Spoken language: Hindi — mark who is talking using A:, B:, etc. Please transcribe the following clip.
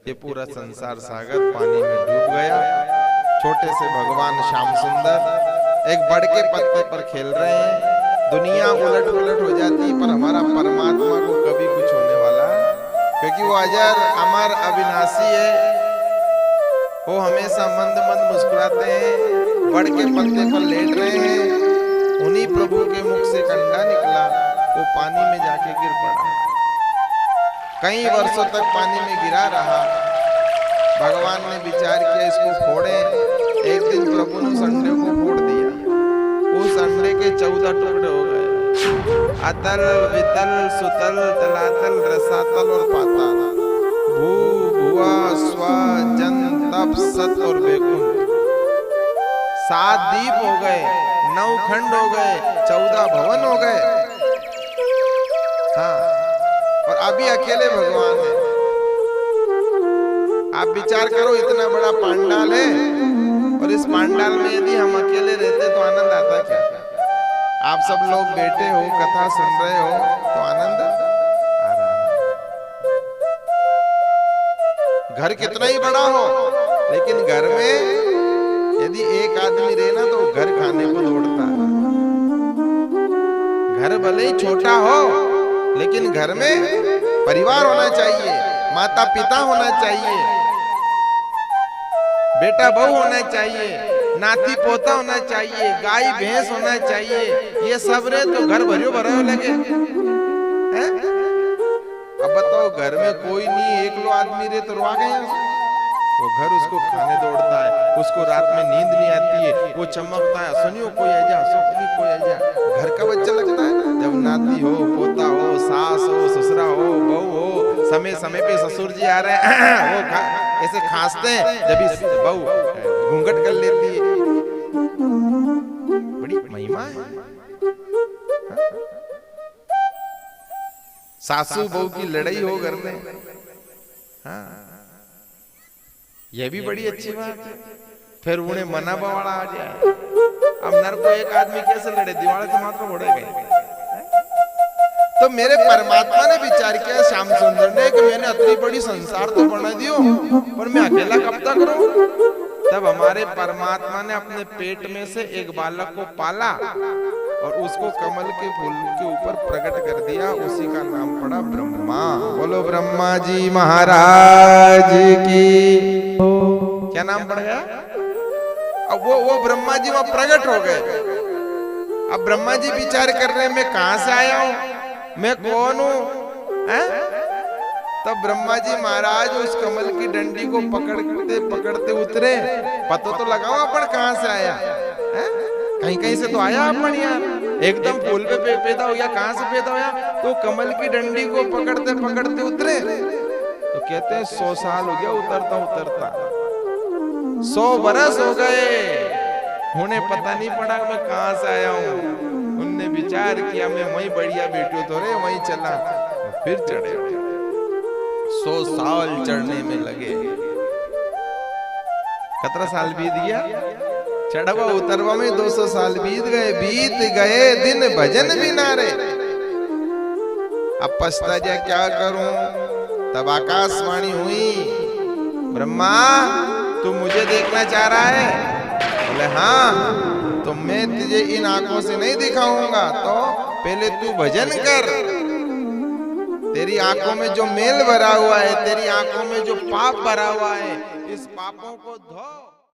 A: ये पूरा संसार सागर पानी में डूब गया। छोटे से भगवान श्याम सुंदर एक बड़ के पत्ते पर खेल रहे हैं। दुनिया उलट पुलट हो जाती, पर हमारा परमात्मा को कभी कुछ होने वाला, क्योंकि वो अजर अमर अविनाशी है। वो हमेशा मंद मंद मुस्कुराते हैं। बड़ के पत्ते पर लेट रहे हैं। उन्हीं प्रभु के मुख से कंडा निकला, वो पानी में जाके गिर पड़ा। कई वर्षों तक पानी में गिरा रहा। भगवान ने विचार किया इसको फोड़े। एक दिन प्रभु ने उस अंडे को फोड़ दिया। उस अंडे के 14 टुकड़े हो गए। अतल वितल सुतल तलातल रसातल और पाताल, भू भुआ स्व जन तप सत और वैकुंठ। 7 दीप हो गए, 9 खंड हो गए, 14 भवन हो गए। हाँ, और अभी अकेले भगवान है। आप विचार करो, इतना बड़ा पांडाल है और इस पांडाल में यदि हम अकेले रहते तो आनंद आता क्या? आप सब लोग बैठे हो, कथा सुन रहे हो तो आनंद आ रहा है। घर कितना ही बड़ा हो, लेकिन घर में यदि एक आदमी रहे ना तो घर खाने को दौड़ता है। घर भले ही छोटा हो, लेकिन घर में परिवार होना चाहिए, माता पिता होना चाहिए, बेटा बहू होना चाहिए, नाती पोता होना चाहिए, गाय भैंस होना चाहिए। ये सब रे तो घर भरियो भरो लगे हैं? अब बताओ, घर में कोई नहीं, एक लो आदमी रे तो रुआ गया। वो घर उसको खाने दौड़ता है, उसको रात में नींद नहीं आती है, वो चमकता है, सुनियो कोई आ जा, सुनियो कोई आ जा। घर का बच्चा लगता है जब नाती हो, पोता हो, सास हो, ससुरा हो, बहू हो, समय समय पे ससुर जी आ रहे हैं, वो ऐसे खांसते हैं, जब बहू घूंघट कर लेती है। बड़ी महिमा है। सासू बहू की लड़ाई हो घर में, हाँ, यह भी बड़ी अच्छी बात है। फिर उन्हें मना बवाड़ा आ जाए। अब नर को एक आदमी कैसे लड़े, दिवाले से मात्र उड़े गए। तो मेरे परमात्मा ने विचार किया, श्याम सुंदर ने, कि मैंने इतनी बड़ी संसार तो बना दियो, पर मैं अकेला कब तक रहूं? तब हमारे परमात्मा ने अपने पेट में से एक बालक को पाला और उसको कमल के फूल के ऊपर प्रकट कर दिया। उसी का नाम पड़ा ब्रह्मा। बोलो ब्रह्मा जी महाराज की। क्या नाम पड़ गया? अब वो ब्रह्मा जी वहां प्रकट हो गए। अब ब्रह्मा जी विचार कर रहे हैं, मैं कहां से आया हूं, मैं कौन हूं? तब ब्रह्मा जी महाराज उस कमल की डंडी को पकड़ते पकड़ते उतरे। पता तो लगाओ अपन कहां से आया है? कहीं कहीं से तो आया अपन यार। एकदम फूल पे पैदा हो गया, कहां से पैदा होया? तो कमल की डंडी को पकड़ते पकड़ते उतरे। तो कहते हैं 100 साल हो गया उतरता उतरता, 100 बरस हो गए, उन्हें पता नहीं पड़ा मैं कहां से आया हूं। उनने विचार किया, मैं वहीं बढ़िया बैठो तो रे, वहीं चला, फिर चढ़े। 100 साल चढ़ने में लगे। कितना साल बीत गया? चढ़वा उतरवा में 200 साल बीत गए दिन भजन भी ना रे। अब पछता जा क्या करूं? तब आकाशवाणी हुई, ब्रह्मा तू मुझे देखना चाह रहा है? बोले हाँ। तो मैं तुझे इन आंखों से नहीं दिखाऊंगा, तो पहले तू भजन कर। तेरी आंखों में जो मेल भरा हुआ है, तेरी आंखों में जो पाप भरा हुआ है, इस पापों को धो।